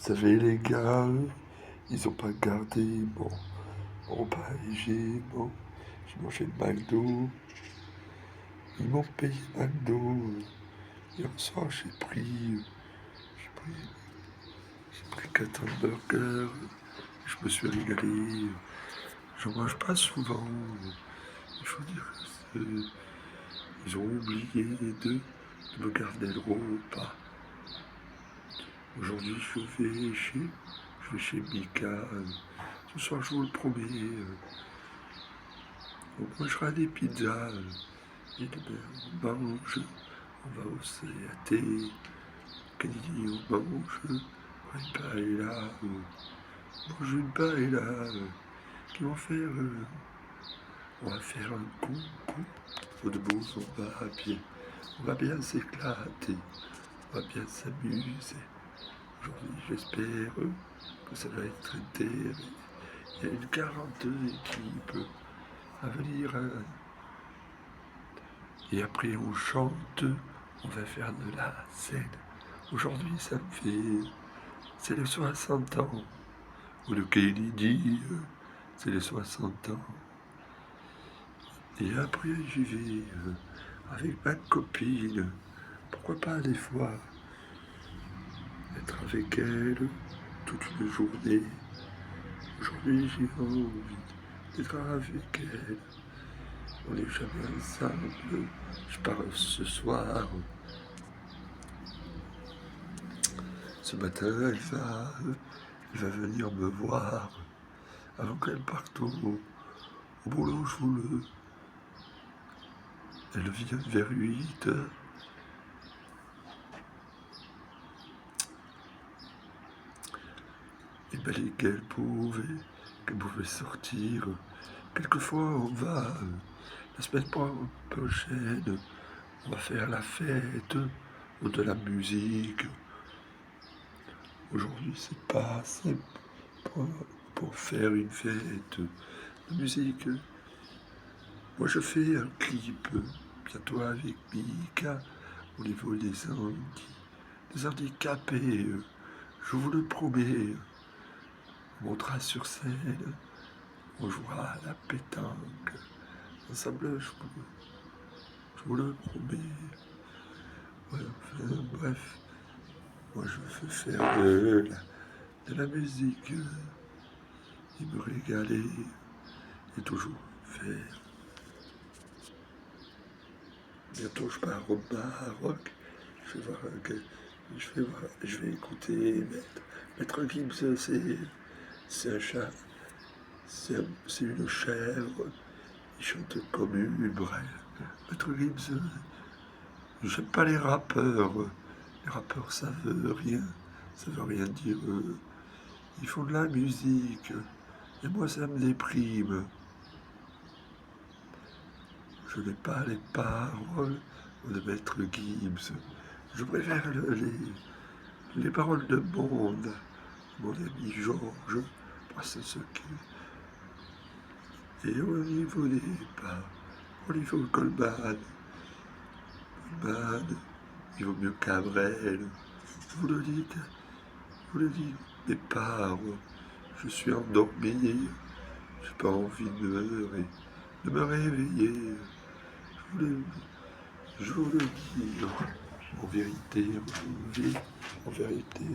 savez, les gars, ils ont pas gardé mon repas léger, j'ai mangé le McDo, ils m'ont payé McDo. Hier soir, j'ai pris 4 hamburgers, je me suis régalé. Je mange pas souvent, il faut dire que ils ont oublié de me garder le repas. Aujourd'hui, je vais chez Mika. Ce soir, je vous le promets, on mangera des pizzas. Et demain, on va au CAT. Kennedy, on mange une paella. On mange une paella. Qui vont faire, on va faire un concours de bourse. On va bien s'éclater. On va bien s'amuser. Aujourd'hui, j'espère que ça va être terrible. Il y a une 42 équipes à venir. Et après, on chante, on va faire de la scène. Aujourd'hui, ça me fait... C'est les 60 ans. Ou le Kennedy, c'est les 60 ans. Et après, j'y vais avec ma copine. Pourquoi pas des fois être avec elle toute une journée. Aujourd'hui, j'ai envie d'être avec elle. On n'est jamais ensemble. Je pars ce soir. Ce matin, elle va venir me voir avant qu'elle parte au boulot. Elle vient vers 8 heures. Et bien, qu'elle pouvait sortir. Quelquefois, on va, la semaine prochaine, on va faire la fête ou de la musique. Aujourd'hui, c'est pas assez pour faire une fête de musique. Moi, je fais un clip bientôt avec Mika au niveau des handicapés. Je vous le promets. On montera sur scène, on jouera à la pétanque. Ensemble, je vous le promets. Ouais, enfin, bref, moi je veux faire de la musique et me régaler et toujours faire. Bientôt je pars au Maroc. Je vais écouter Maître Gims. C'est un chat, c'est une chèvre. Il chante comme une brêle. Maître Gims, j'aime pas les rappeurs. Les rappeurs, ça veut rien dire. Ils font de la musique. Et moi, ça me déprime. Je n'ai pas les paroles de Maître Gims. Je préfère les paroles de mon ami Georges. C'est ce qui... Et au niveau des paroles, au niveau Goldman, il vaut mieux Cabrel. Vous le dites, mes paroles. Je suis endormi, j'ai pas envie de me réveiller. Je vous le dis, en vérité, en vérité.